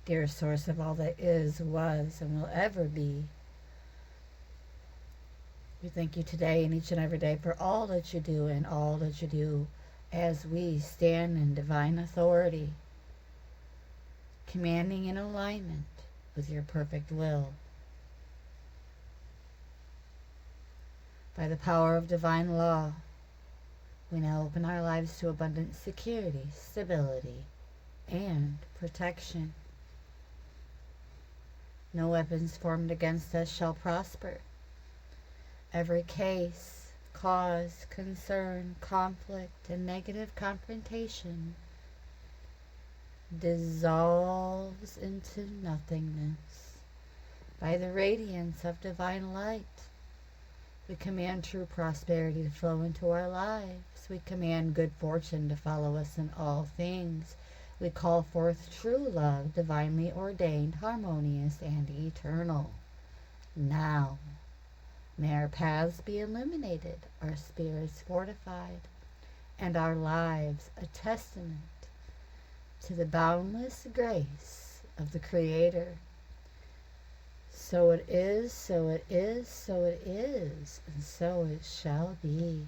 dear source of all that is, was, and will ever be. We thank you today and each and every day for all that you do and all that you do as we stand in divine authority, commanding in alignment with your perfect will. By the power of divine law, we now open our lives to abundant security, stability, and protection. No weapons formed against us shall prosper. Every case, cause, concern, conflict, and negative confrontation dissolves into nothingness. By the radiance of divine light, we command true prosperity to flow into our lives. We command good fortune to follow us in all things. We call forth true love, divinely ordained, harmonious, and eternal. Now, may our paths be illuminated, our spirits fortified, and our lives a testament to the boundless grace of the Creator. So it is, so it is, so it is, and so it shall be.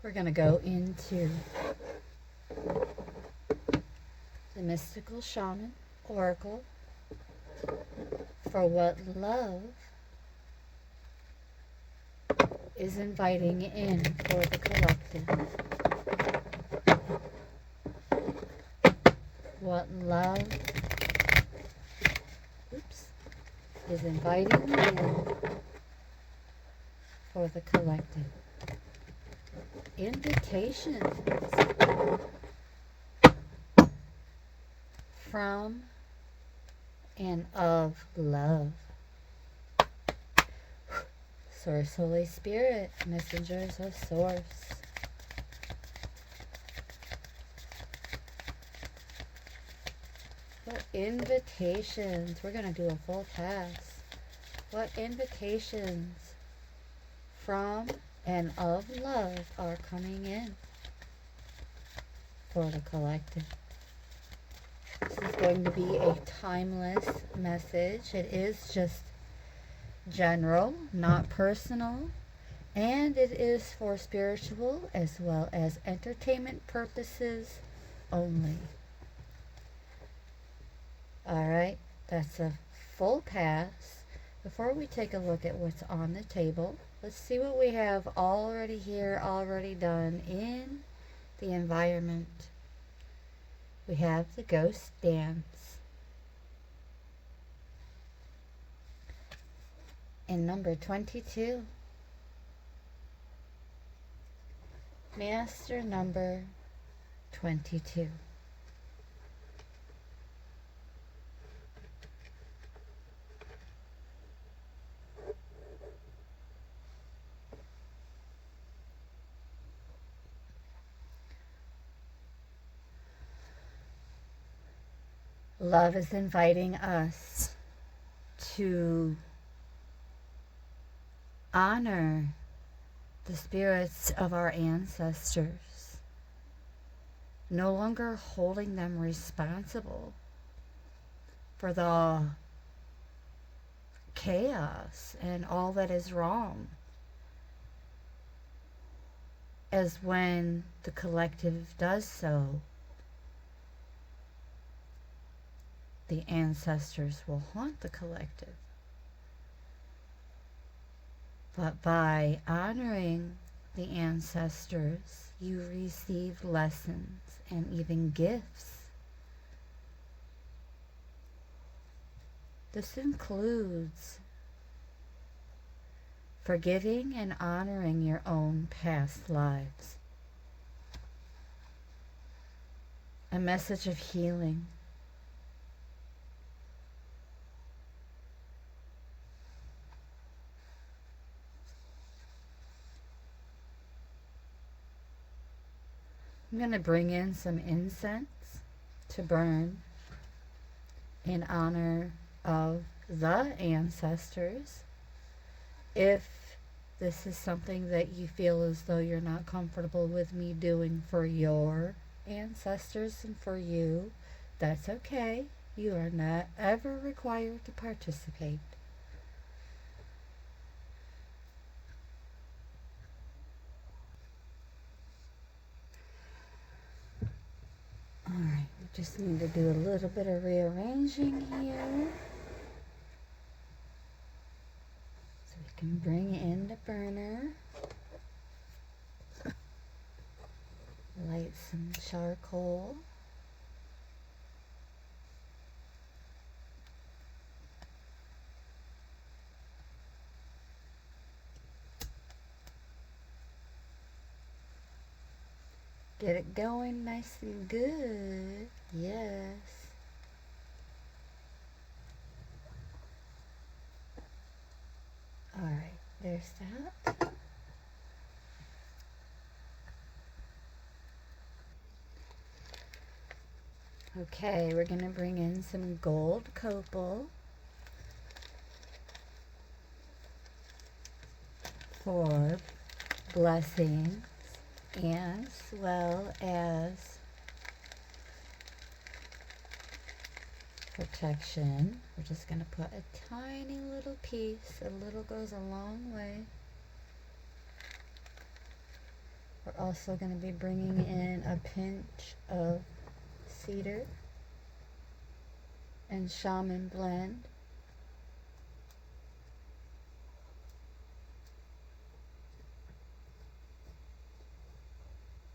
We're going to go into the mystical shaman oracle for what love is inviting in for the collective. What love is inviting in for the collective. Invitations from and of love. Source, Holy Spirit, messengers of Source. What invitations, we're going to do a full pass. What invitations from and of love are coming in for the collective? This is going to be a timeless message. It is just general, not personal, and it is for spiritual as well as entertainment purposes only. Alright, that's a full pass. Before we take a look at what's on the table, let's see what we have already here, already done in the environment. We have the ghost dance. In number 22, master number 22. Love is inviting us to honor the spirits of our ancestors, no longer holding them responsible for the chaos and all that is wrong, as when the collective does so, the ancestors will haunt the collective. But by honoring the ancestors, you receive lessons and even gifts. This includes forgiving and honoring your own past lives. A message of healing. I'm going to bring in some incense to burn in honor of the ancestors. If this is something that you feel as though you're not comfortable with me doing for your ancestors and for you, that's okay. You are not ever required to participate. Alright, we just need to do a little bit of rearranging here. So we can bring in the burner. Light some charcoal. Get it going nice and good. Yes. Alright, there's that. Okay, we're going to bring in some gold copal for blessings as well as protection. We're just going to put a tiny little piece. A little goes a long way. We're also going to be bringing in a pinch of cedar and shaman blend.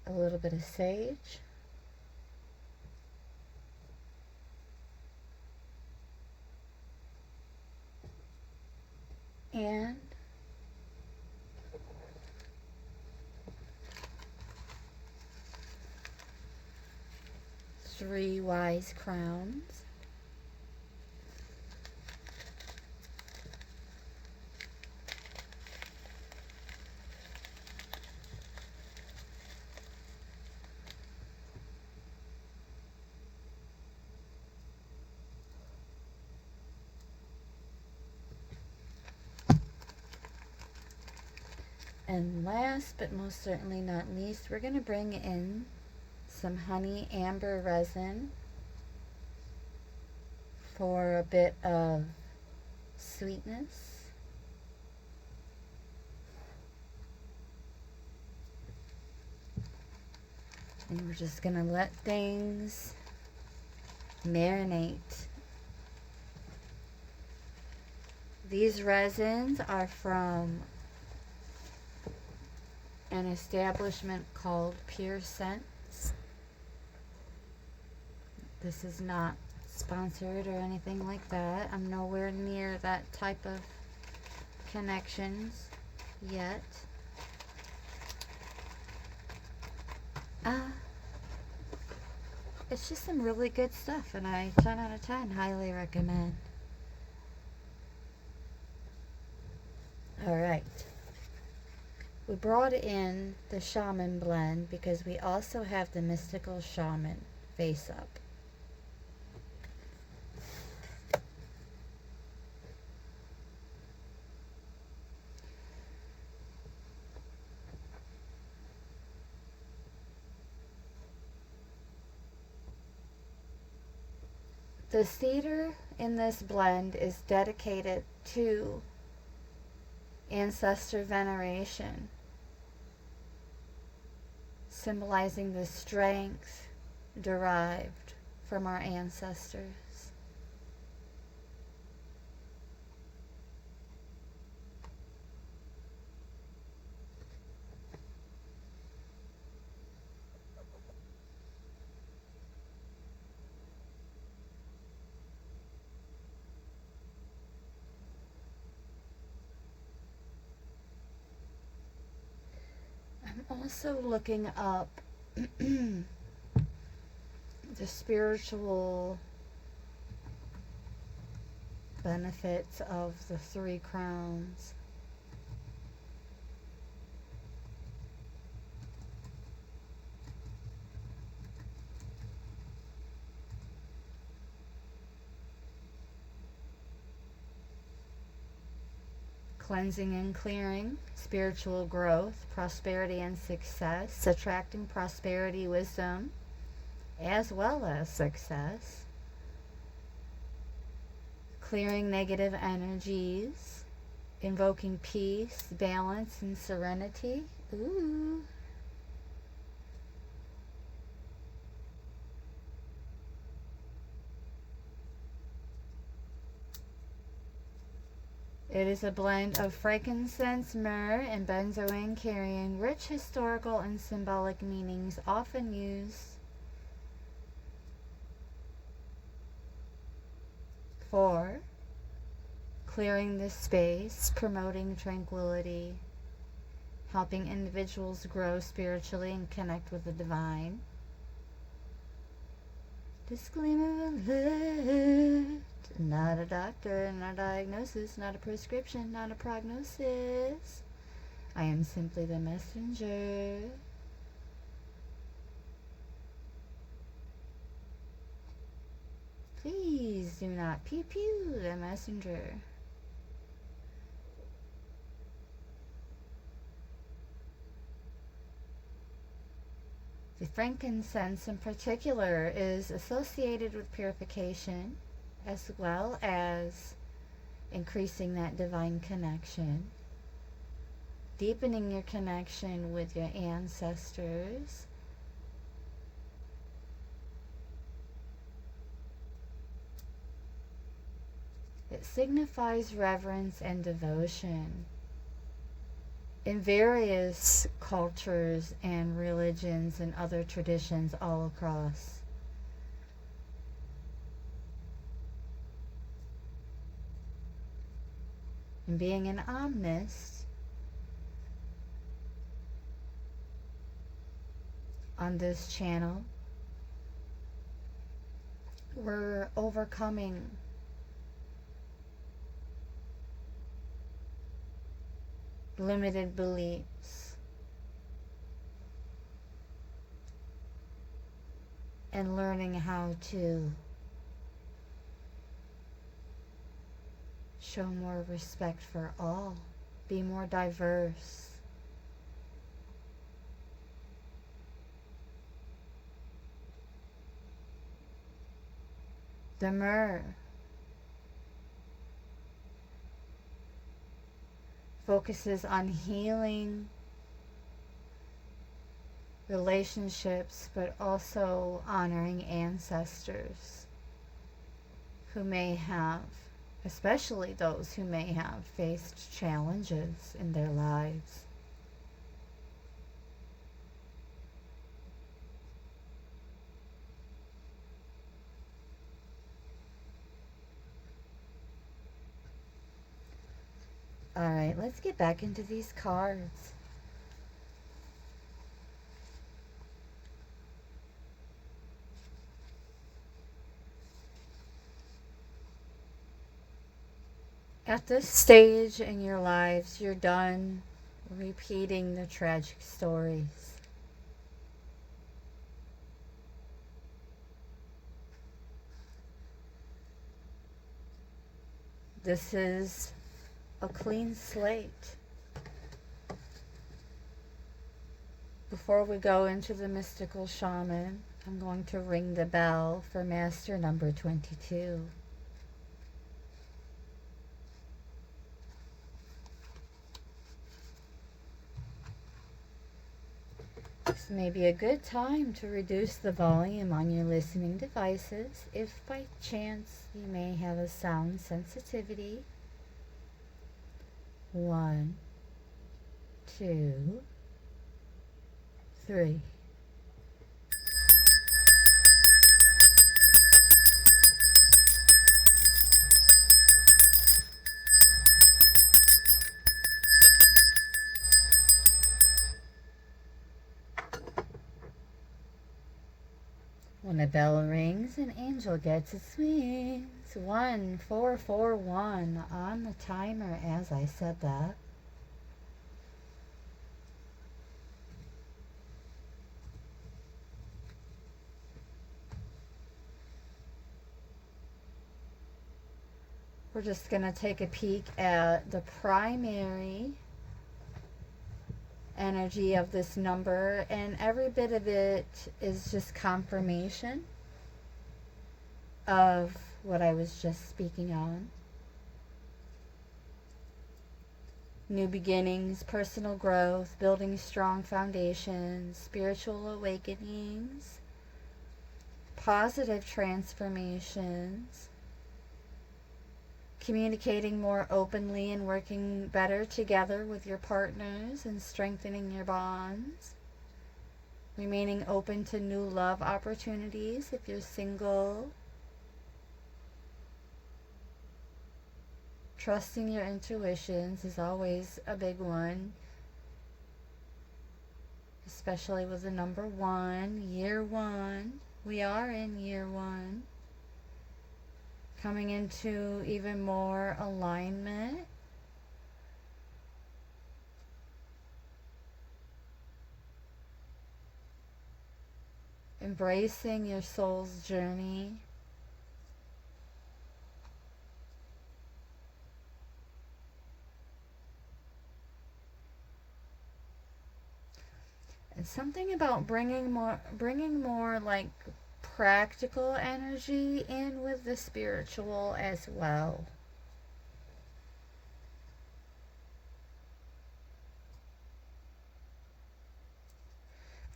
A little bit of sage. And 3 wise crowns. And last but most certainly not least, we're going to bring in some honey amber resin for a bit of sweetness. And we're just going to let things marinate. These resins are from an establishment called Pure Scents. This is not sponsored or anything like that. I'm nowhere near that type of connections yet. It's just some really good stuff, and I 10 out of 10 highly recommend. Alright. We brought in the shaman blend because we also have the mystical shaman face up. The cedar in this blend is dedicated to ancestor veneration, symbolizing the strength derived from our ancestors. I'm also looking up the spiritual benefits of the 3 crowns. cleansing and clearing, spiritual growth, prosperity and success, attracting prosperity, wisdom, as well as success, clearing negative energies, invoking peace, balance, and serenity. Ooh. It is a blend of frankincense, myrrh, and benzoin, carrying rich historical and symbolic meanings, often used for clearing the space, promoting tranquility, helping individuals grow spiritually and connect with the divine. Disclaimer alert. Not a doctor, not a diagnosis, not a prescription, not a prognosis. I am simply the messenger. Please do not pew pew the messenger. The frankincense in particular is associated with purification, as well as increasing that divine connection, deepening your connection with your ancestors, it signifies reverence and devotion. In various cultures and religions and other traditions all across, and being an omnist on this channel, we're overcoming limited beliefs and learning how to show more respect for all, be more diverse. The myrrh focuses on healing relationships, but also honoring ancestors who may have, especially those who may have faced challenges in their lives. All right, let's get back into these cards. At this stage in your lives, you're done repeating the tragic stories. This is a clean slate. Before we go into the mystical shaman, I'm going to ring the bell for master number 22. This may be a good time to reduce the volume on your listening devices if by chance you may have a sound sensitivity. 1, 2, 3. When a bell rings, an angel gets its wings. 1441 on the timer as I said that. We're just going to take a peek at the primary energy of this number, and every bit of it is just confirmation of what I was just speaking on. New beginnings, personal growth, building strong foundations, spiritual awakenings, positive transformations, communicating more openly and working better together with your partners and strengthening your bonds, remaining open to new love opportunities if you're single, trusting your intuitions is always a big one, especially with the number 1, year 1. We are in year 1. Coming into even more alignment. Embracing your soul's journey. And something about bringing more like practical energy in with the spiritual as well.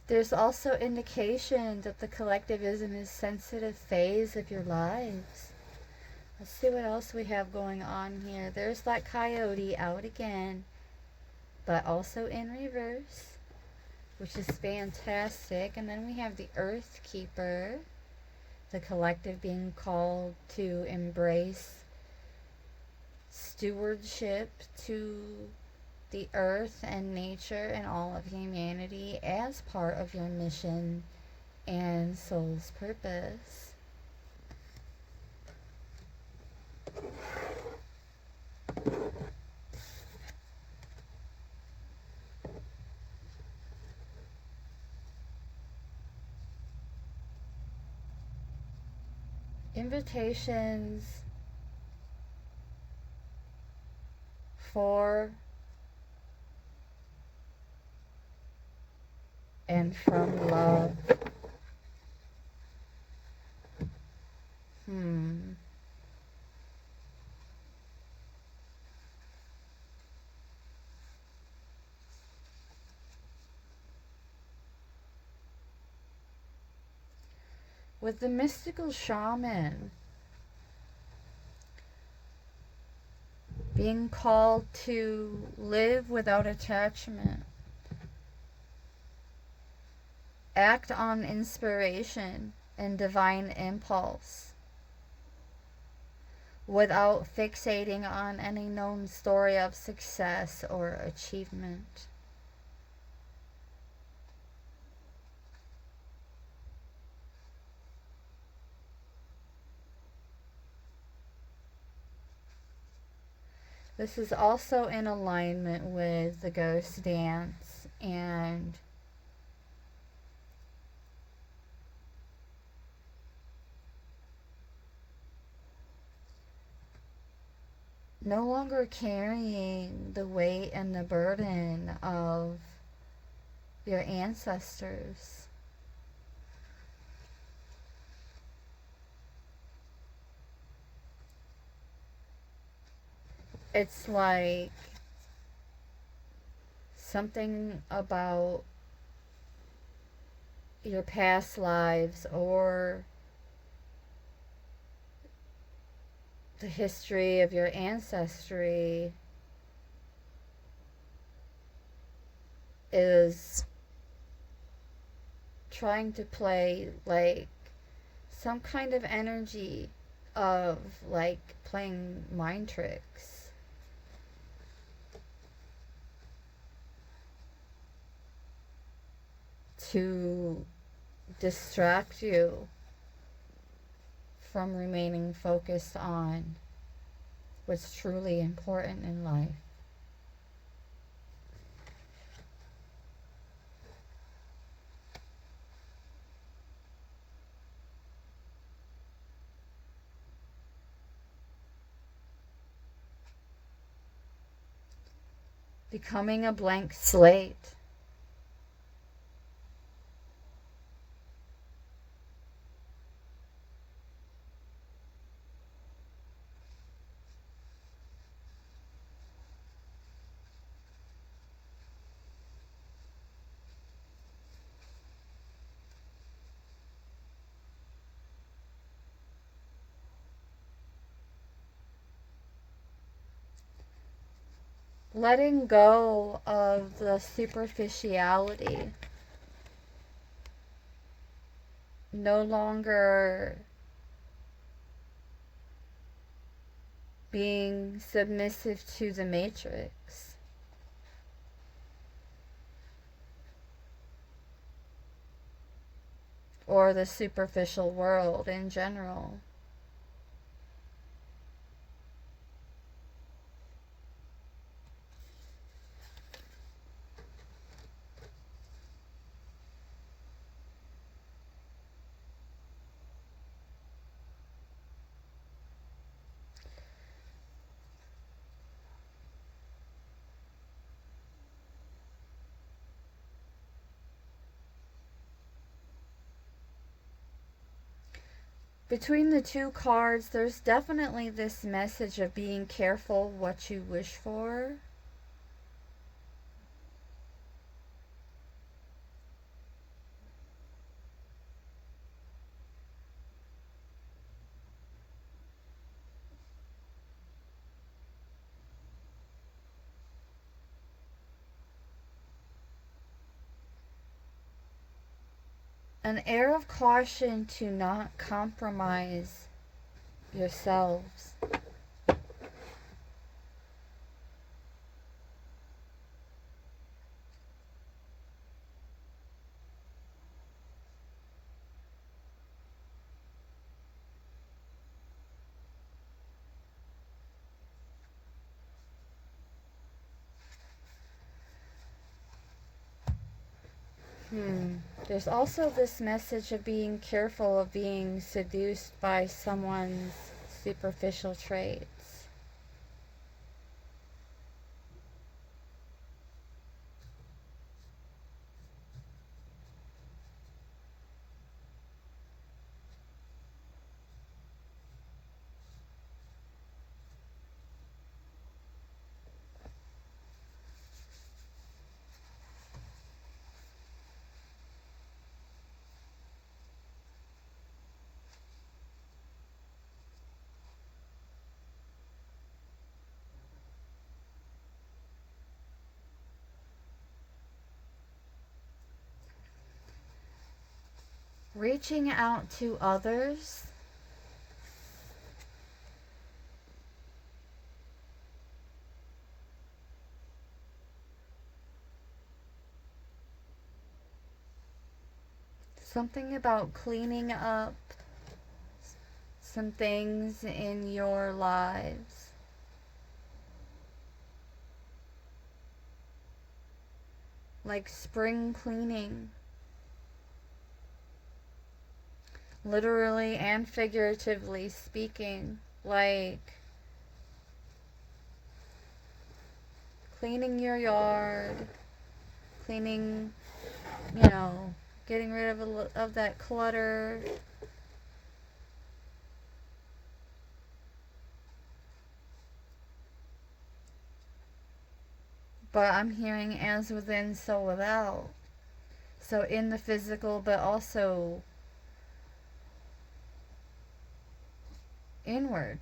There's also indication that the collective is in a sensitive phase of your lives. Let's see what else we have going on here. There's that coyote out again, but also in reverse, which is fantastic. And then we have the Earth Keeper, the collective being called to embrace stewardship to the earth and nature and all of humanity as part of your mission and soul's purpose. Invitations for and from love. With the mystical shaman being called to live without attachment, act on inspiration and divine impulse without fixating on any known story of success or achievement. This is also in alignment with the ghost dance and no longer carrying the weight and the burden of your ancestors. It's like something about your past lives or the history of your ancestry is trying to play like some kind of energy of like playing mind tricks. To distract you from remaining focused on what's truly important in life. becoming a blank slate. Letting go of the superficiality. No longer being submissive to the matrix. Or the superficial world in general. Between the two cards, there's definitely this message of being careful what you wish for. An air of caution to not compromise yourselves. There's also this message of being careful of being seduced by someone's superficial traits. Reaching out to others. Something about cleaning up some things in your lives. Like spring cleaning. Literally and figuratively speaking. Like cleaning your yard. Cleaning, getting rid of that clutter. But I'm hearing as within, so without. So in the physical, but also inward.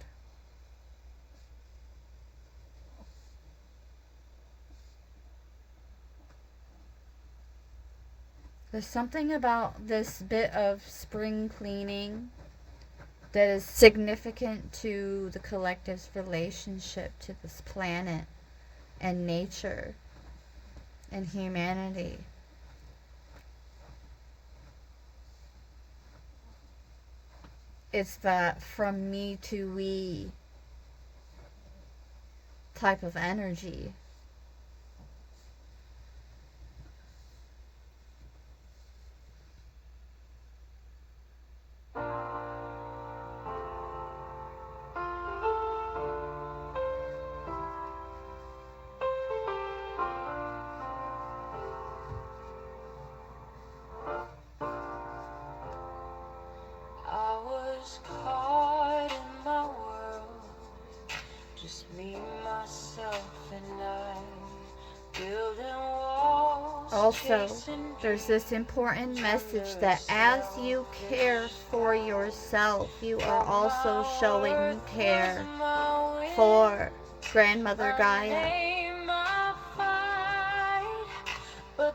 There's something about this bit of spring cleaning that is significant to the collective's relationship to this planet and nature and humanity. It's that from me to we type of energy. Just me, myself, and I. Building walls, Also, chasing there's this important message that as you care for yourself, you are also showing care for Grandmother Gaia, the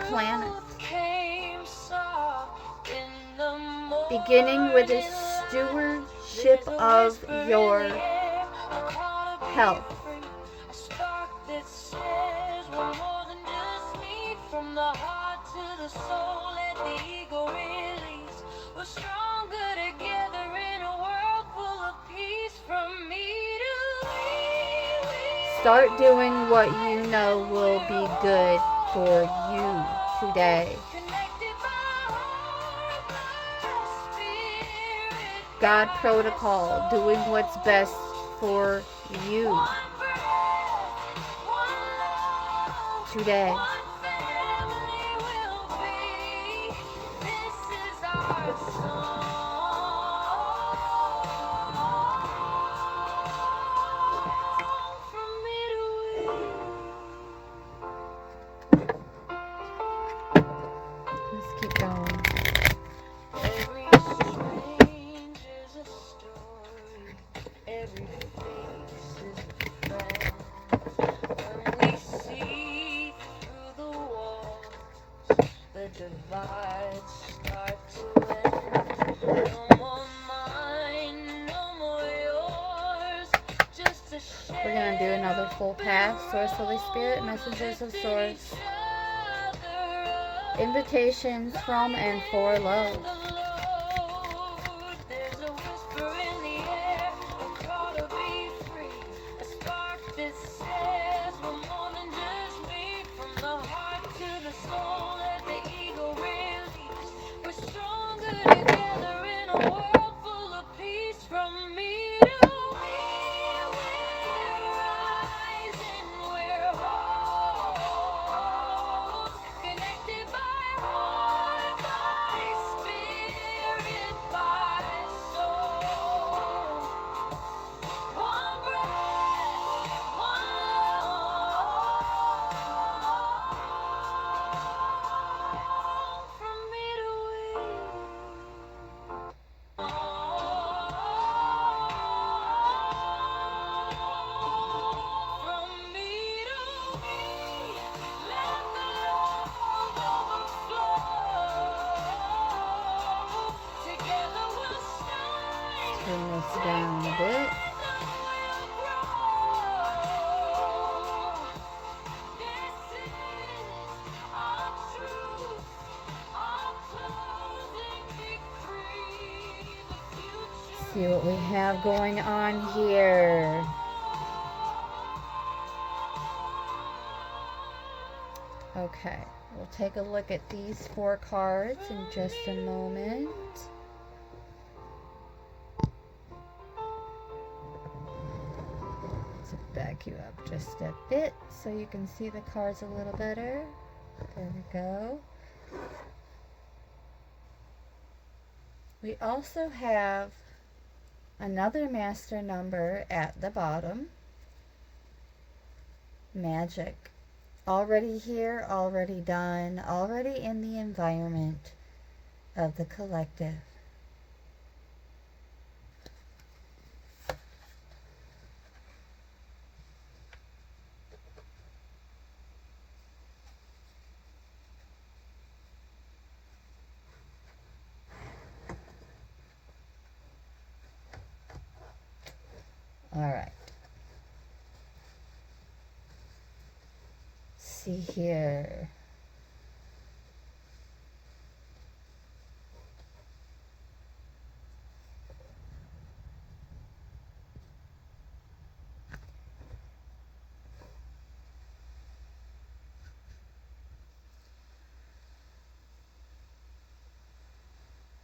planet. Beginning with a stewardship of your health. From the heart to the soul, let the ego release. We're stronger together in a world full of peace. From me to we. Start doing what you know will be good for you today. God protocol, doing what's best for you today. Let's keep going. Every strange is a story. Every face is a friend. When we see through the walls, the divides start to end. No more mine, no more yours. Just a share. We're gonna do another full pass. Source, Holy Spirit, messengers of Source. Invitations from and for love. There's a whisper in the air, a call to be free, a spark that says we're more than just me. From the heart to the soul, let the ego release. We're stronger together in a world full of peace. From me to we, we're rising, we're whole, connected by heart, by spirit, by soul. One breath, one love. From me to we. From me to we, let the love overflow. Together we'll shine. Turn this down a bit. This is our truth, our closing decree. The future. See what we have going on here. Okay, we'll take a look at these 4 cards in just a moment. Let's back you up just a bit so you can see the cards a little better. There we go. We also have another master number at the bottom. Magic. Already here, already done, already in the environment of the collective. All right. See here.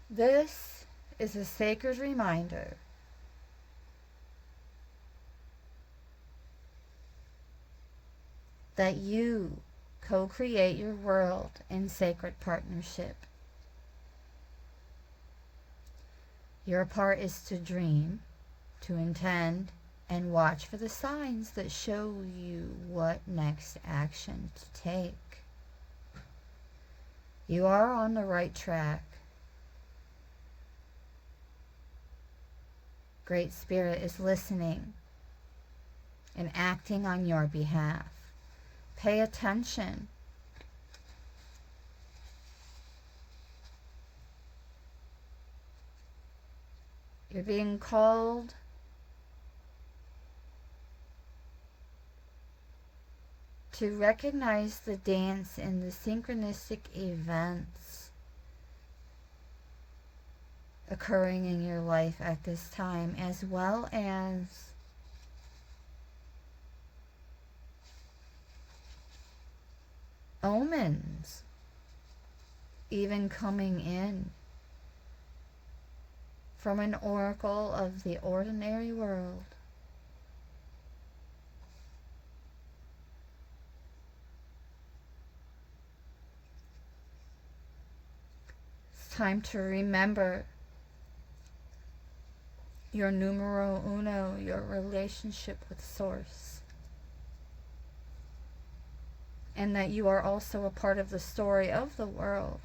This is a sacred reminder that you co-create your world in sacred partnership. Your part is to dream, to intend, and watch for the signs that show you what next action to take. You are on the right track. Great Spirit is listening and acting on your behalf. Pay attention. You're being called to recognize the dance and the synchronistic events occurring in your life at this time, as well as omens even coming in from an oracle of the ordinary world. It's time to remember your numero uno, your relationship with Source. And that you are also a part of the story of the world.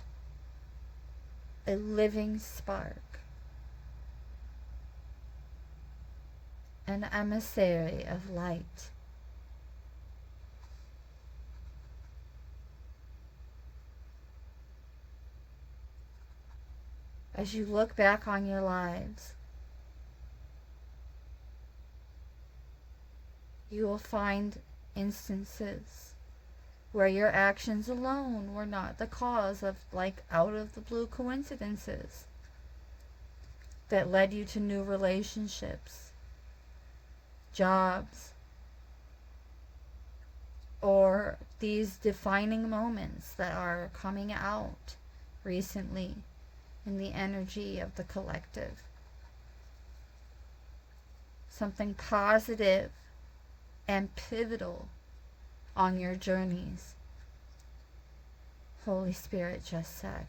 A living spark. An emissary of light. As you look back on your lives, you will find instances where your actions alone were not the cause of out of the blue coincidences that led you to new relationships, jobs, or these defining moments that are coming out recently in the energy of the collective. Something positive and pivotal on your journeys. Holy Spirit just said.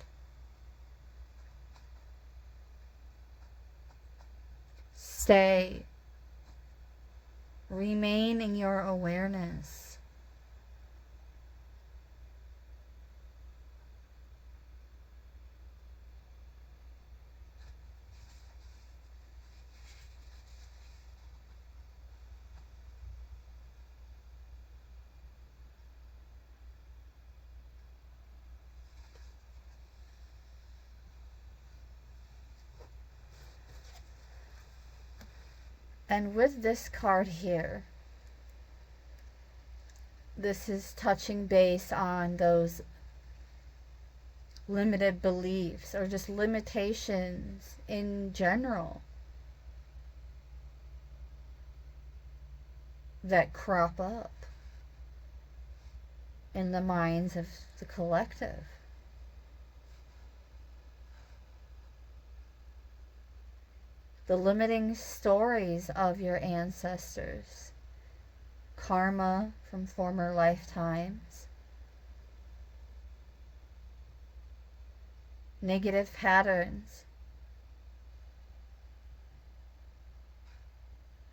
Stay. Remain in your awareness. And with this card here, this is touching base on those limited beliefs or just limitations in general that crop up in the minds of the collective. The limiting stories of your ancestors, karma from former lifetimes, negative patterns,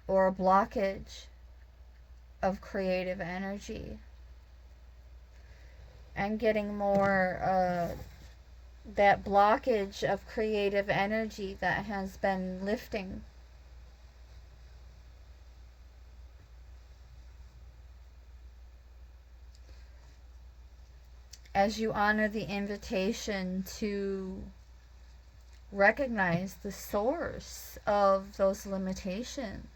or a blockage of creative energy, and getting more that blockage of creative energy that has been lifting. As you honor the invitation to recognize the source of those limitations.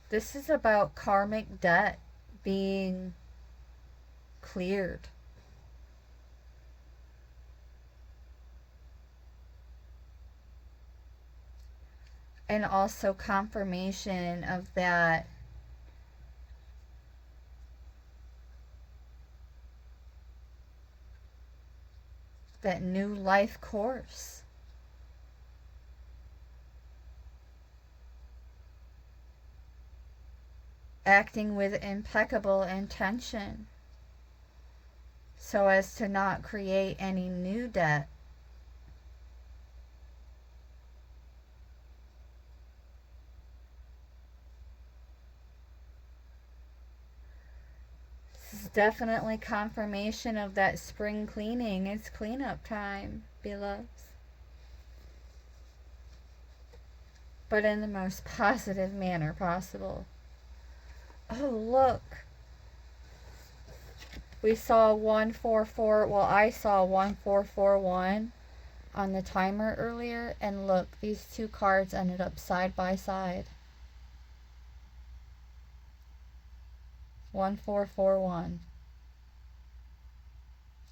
This is about karmic debt being cleared. And also confirmation of that new life course. Acting with impeccable intention, so as to not create any new debt. This is definitely confirmation of that spring cleaning. It's cleanup time, beloveds. But in the most positive manner possible. Oh, look. We saw 144. Well, I saw 1441 on the timer earlier. And look, these two cards ended up side by side. 1441.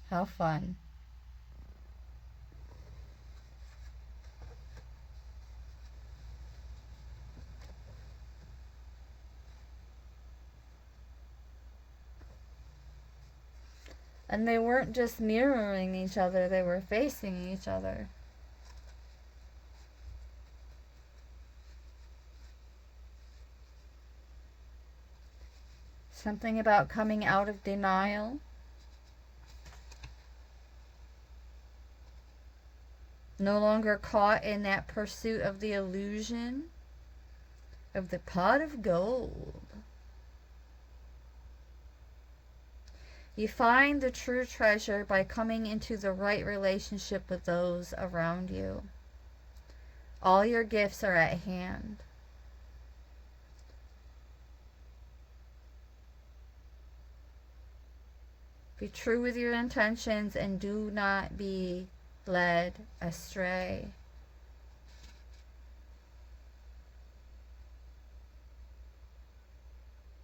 How fun. And they weren't just mirroring each other, they were facing each other. Something about coming out of denial. No longer caught in that pursuit of the illusion of the pot of gold. You find the true treasure by coming into the right relationship with those around you. All your gifts are at hand. Be true with your intentions and do not be led astray.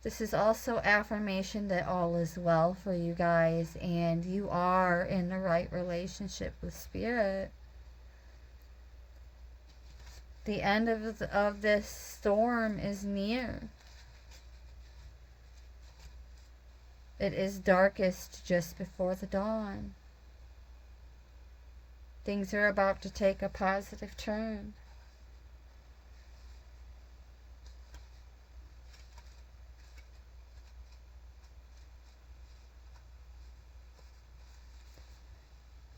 This is also affirmation that all is well for you guys and you are in the right relationship with Spirit. The end of this storm is near. It is darkest just before the dawn. Things are about to take a positive turn.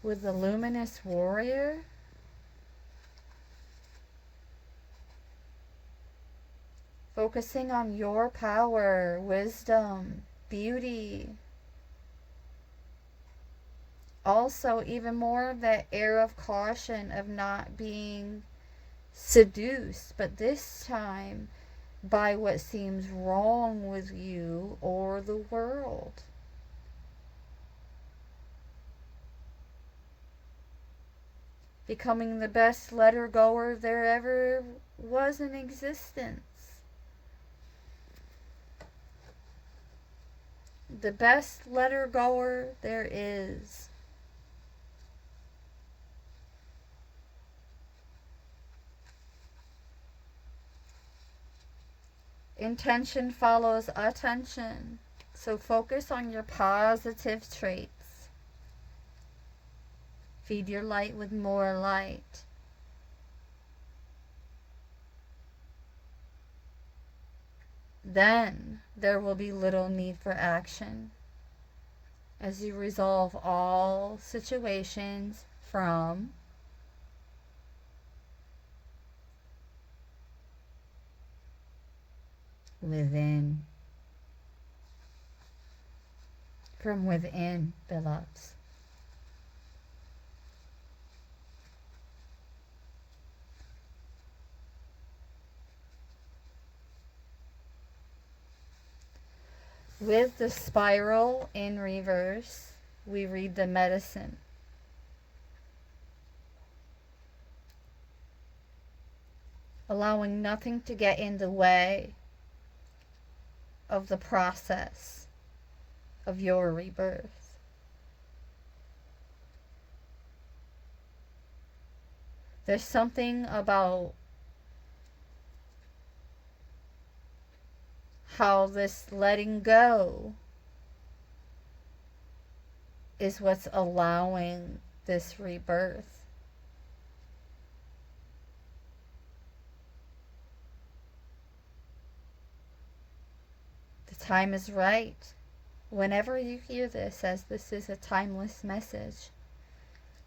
With the luminous warrior, focusing on your power, wisdom, beauty. Also, even more of that air of caution of not being seduced, but this time by what seems wrong with you or the world. Becoming the best letter goer there ever was in existence. The best letter goer there is. Intention follows attention. So focus on your positive traits. Feed your light with more light. Then there will be little need for action as you resolve all situations from within. From within, beloveds. With the spiral in reverse, we read the medicine. Allowing nothing to get in the way of the process of your rebirth. There's something about how this letting go is what's allowing this rebirth. The time is right. Whenever you hear this, as this is a timeless message,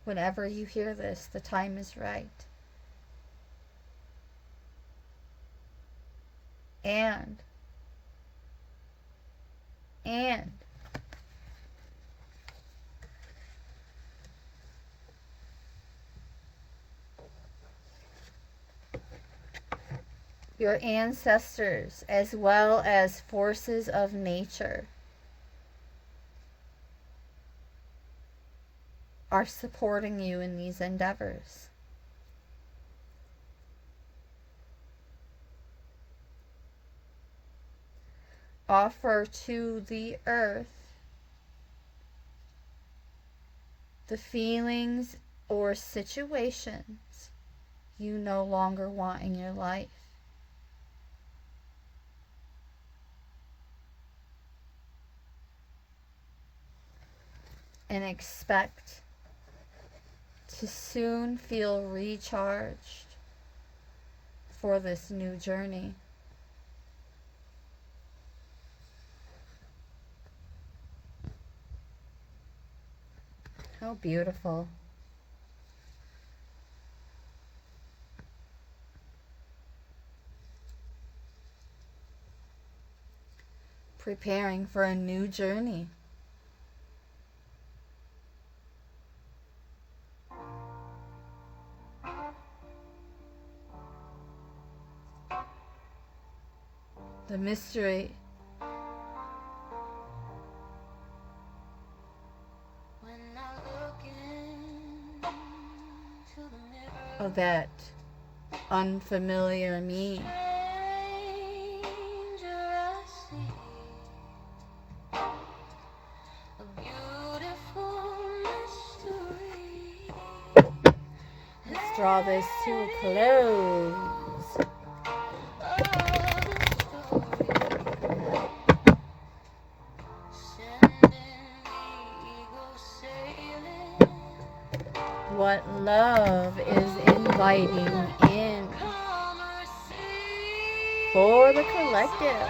whenever you hear this, the time is right. And your ancestors, as well as forces of nature, are supporting you in these endeavors. Offer to the earth the feelings or situations you no longer want in your life. And expect to soon feel recharged for this new journey. How beautiful. Preparing for a new journey. The mystery of that unfamiliar me. Let's draw this to a close. What love is inviting in for the collective.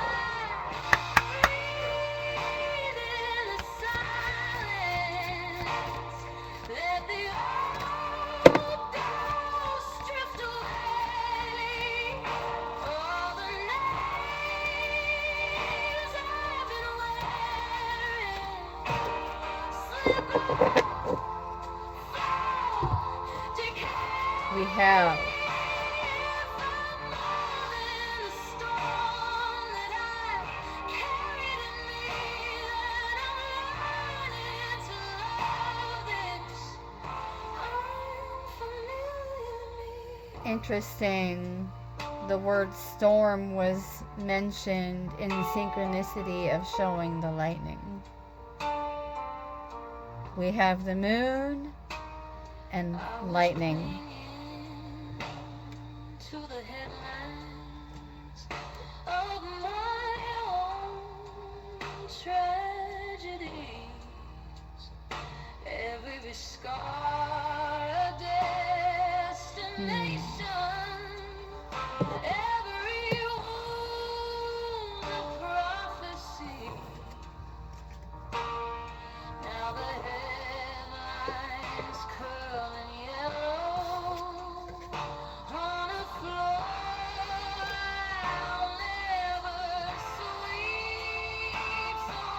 We have interesting. The word storm was mentioned in synchronicity of showing the lightning. We have the moon and lightning. To the headlines of my own tragedies, every scar a destination, every wound a prophecy. Now the headlines curl in yellow on a floor I'll never sweep, so I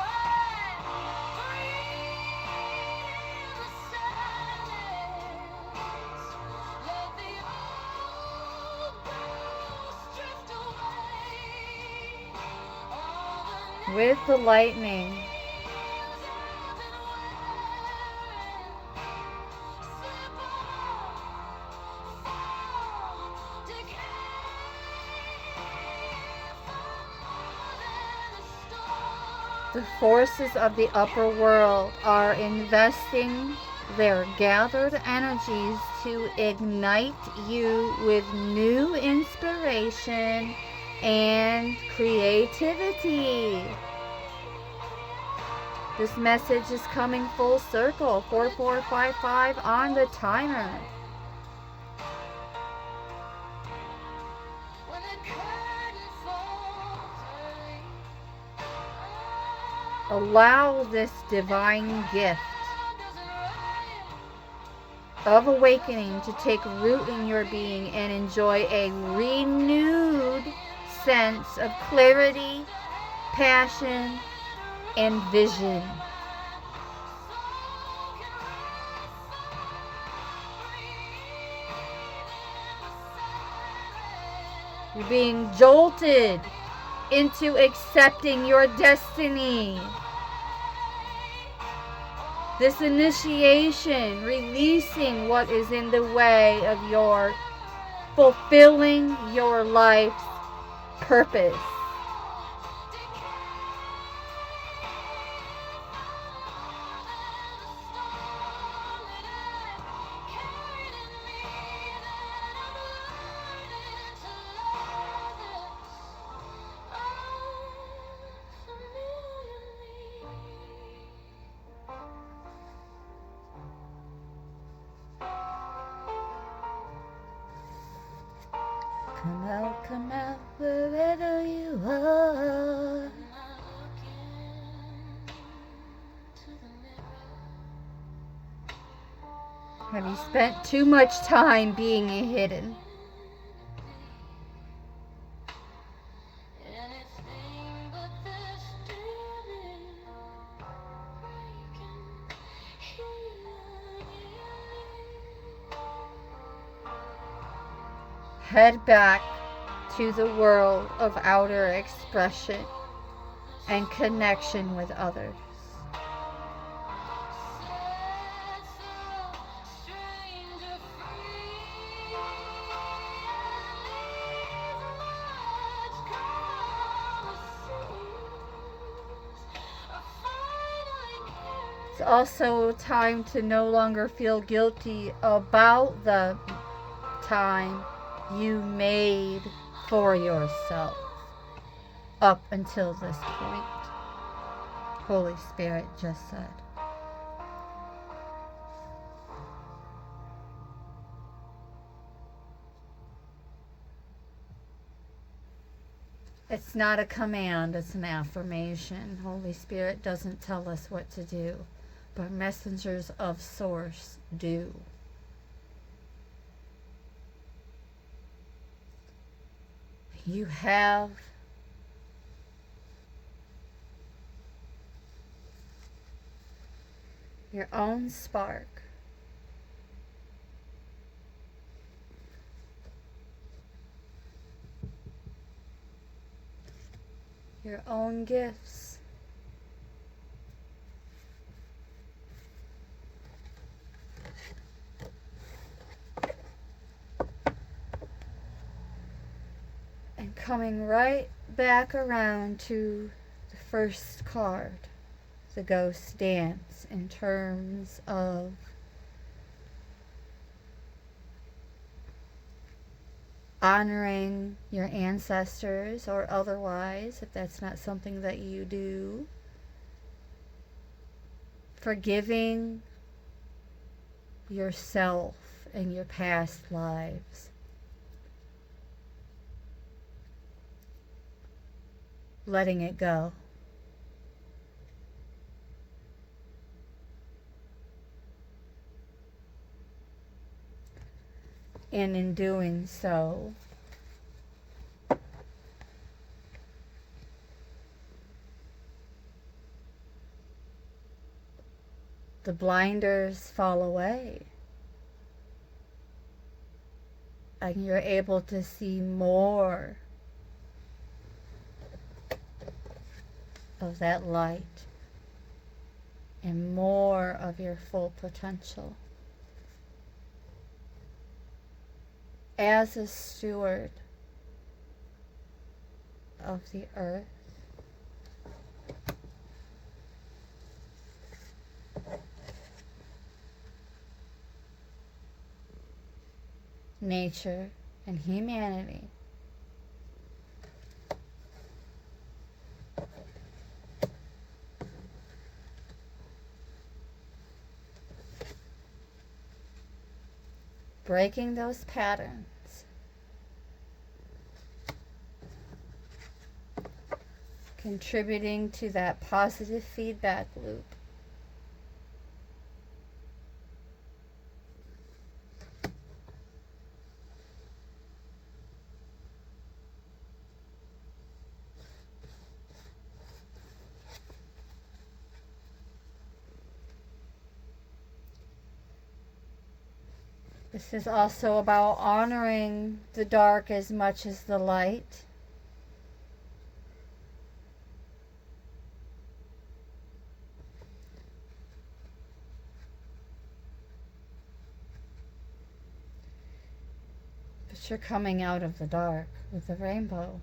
breathe the silence, let the old ghosts drift away. With the lightning, the forces of the upper world are investing their gathered energies to ignite you with new inspiration and creativity. This message is coming full circle. 4455 on the timer. Allow this divine gift of awakening to take root in your being and enjoy a renewed sense of clarity, passion, and vision. You're being jolted into accepting your destiny. This initiation, releasing what is in the way of your fulfilling your life's purpose. Come out, wherever you are. Have you spent too much time being hidden? Head back to the world of outer expression and connection with others. It's also time to no longer feel guilty about the time you made for yourself up until this point. Holy Spirit just said. It's not a command, it's an affirmation. Holy Spirit doesn't tell us what to do, but messengers of Source do. You have your own spark. Your own gifts. And coming right back around to the first card, the Ghost Dance, in terms of honoring your ancestors or otherwise, if that's not something that you do. Forgiving yourself and your past lives. Letting it go. And in doing so, the blinders fall away. And you're able to see more of that light and more of your full potential. As a steward of the earth, nature, and humanity, breaking those patterns. contributing to that positive feedback loop. This is also about honoring the dark as much as the light. But you're coming out of the dark with the rainbow.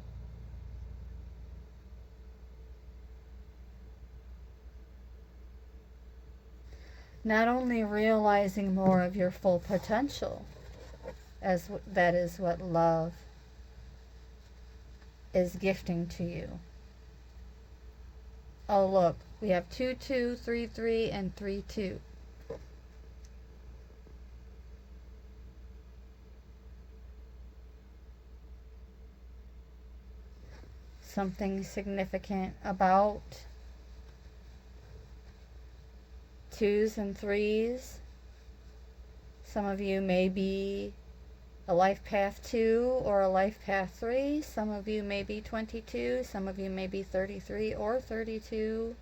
Not only realizing more of your full potential, as that is what love is gifting to you. Oh, look, we have 2, 2, 3, 3, and 3, 2. Something significant about 2s and 3s. Some of you may be a life path 2 or a life path 3. Some of you may be 22. Some of you may be 33 or 32.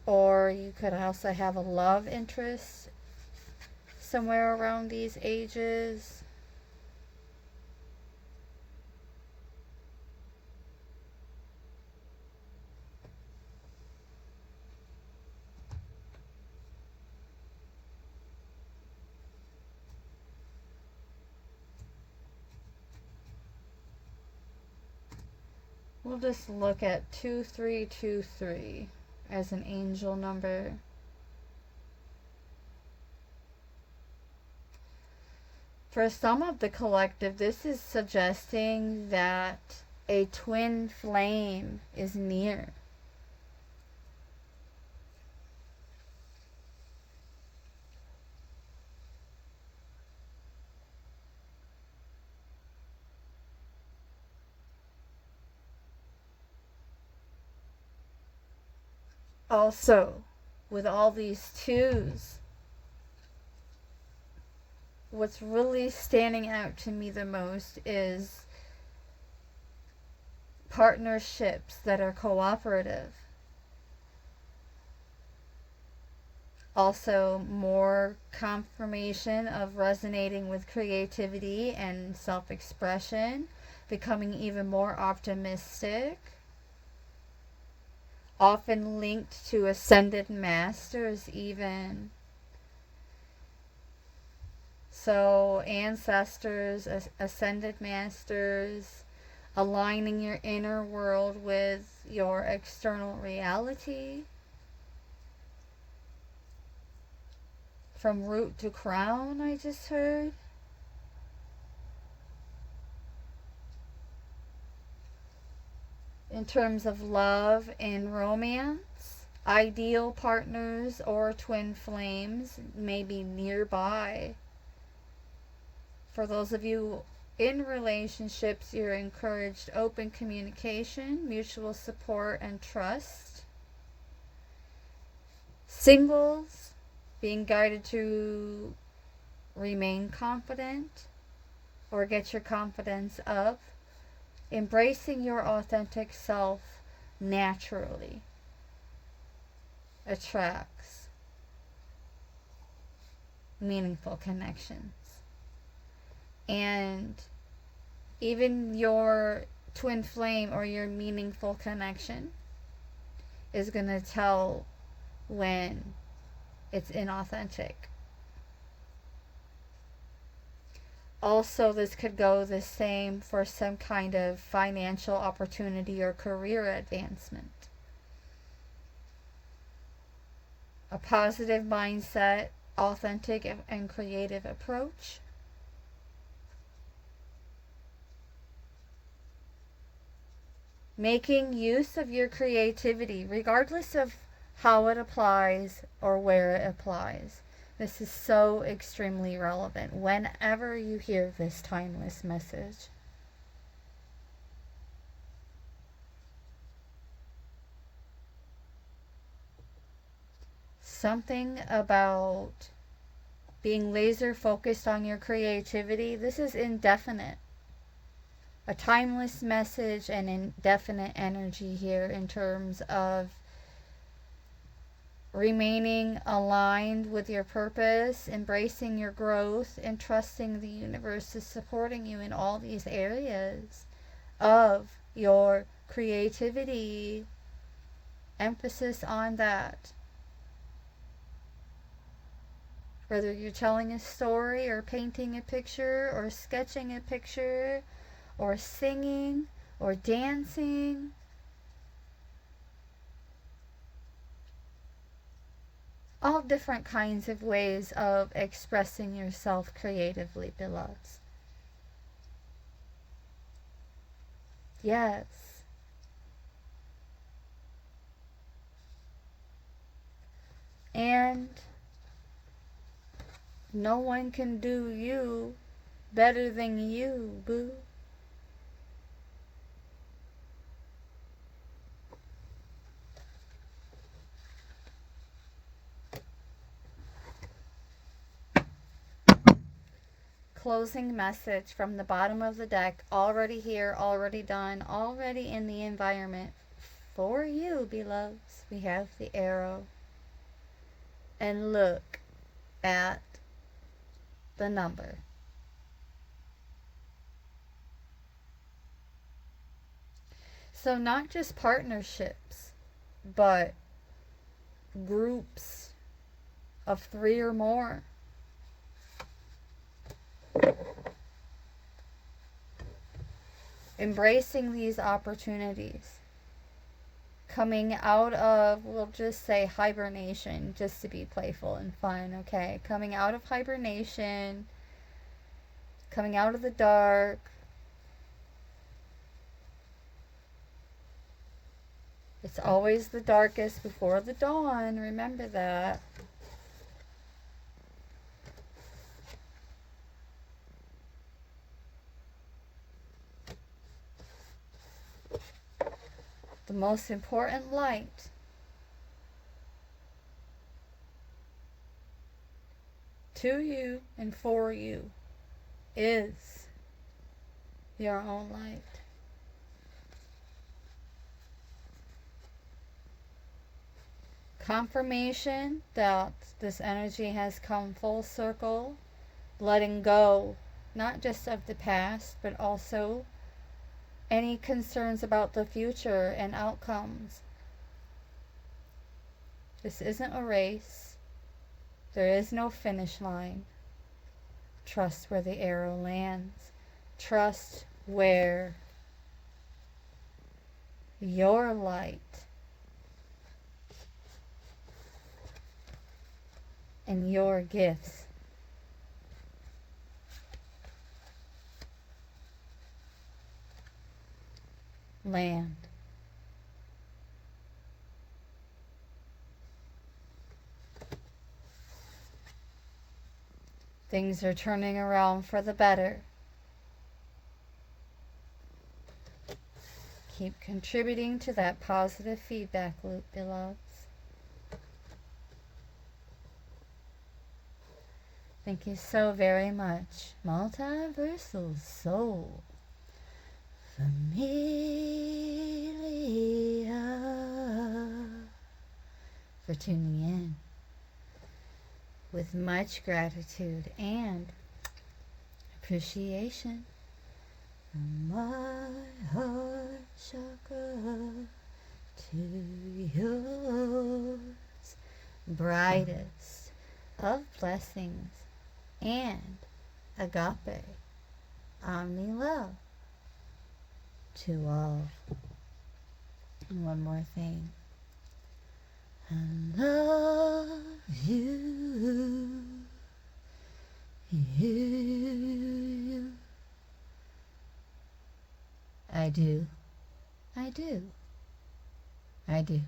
Or you could also have a love interest somewhere around these ages. We'll just look at 2323 as an angel number. For some of the collective, this is suggesting that a twin flame is near. Also, with all these 2s, what's really standing out to me the most is partnerships that are cooperative. Also, more confirmation of resonating with creativity and self-expression, becoming even more optimistic. Often linked to ascended masters even. So ancestors, ascended masters, aligning your inner world with your external reality. From root to crown, I just heard. In terms of love and romance, ideal partners or twin flames may be nearby. For those of you in relationships, you're encouraged open communication, mutual support, and trust. Singles, being guided to remain confident or get your confidence up. Embracing your authentic self naturally attracts meaningful connections. And even your twin flame or your meaningful connection is going to tell when it's inauthentic. Also, this could go the same for some kind of financial opportunity or career advancement. A positive mindset, authentic and creative approach. Making use of your creativity, regardless of how it applies or where it applies. This is so extremely relevant whenever you hear this timeless message. something about being laser focused on your creativity. This is indefinite. A timeless message and indefinite energy here in terms of remaining aligned with your purpose, embracing your growth, and trusting the universe is supporting you in all these areas of your creativity. Emphasis on that. Whether you're telling a story or painting a picture or sketching a picture or singing or dancing, all different kinds of ways of expressing yourself creatively, beloveds. Yes. And no one can do you better than you, boo. Closing message from the bottom of the deck, already here, already done, already in the environment for you, beloveds. We have the arrow. And look at the number. So not just partnerships, but groups of 3 or more. Embracing these opportunities. Coming out of, we'll just say hibernation, just to be playful and fun, okay? Coming out of hibernation, coming out of the dark. It's always the darkest before the dawn, remember that. The most important light to you and for you is your own light. Confirmation that this energy has come full circle, letting go not just of the past, but also any concerns about the future and outcomes. This isn't a race. There is no finish line. Trust where the arrow lands. Trust where your light and your gifts land. Things are turning around for the better. Keep contributing to that positive feedback loop, beloveds. Thank you so very much, Multiversal Soul Familia, for tuning in. With much gratitude and appreciation from my heart chakra to yours, brightest of blessings and agape omni love to all. And one more thing. I love you, you. I do, I do, I do.